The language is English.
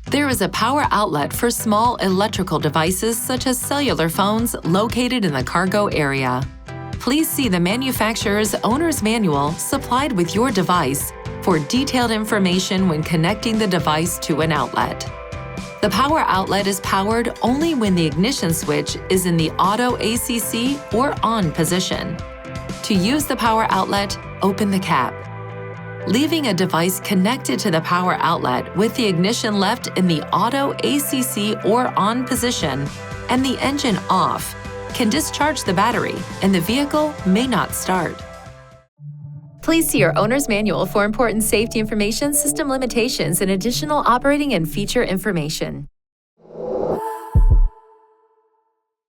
There is a power outlet for small electrical devices such as cellular phones located in the cargo area. Please see the manufacturer's owner's manual supplied with your device for detailed information when connecting the device to an outlet. The power outlet is powered only when the ignition switch is in the auto ACC or on position. To use the power outlet, open the cap. Leaving a device connected to the power outlet with the ignition left in the auto ACC or on position and the engine off can discharge the battery and the vehicle may not start. Please see your owner's manual for important safety information, system limitations, and additional operating and feature information.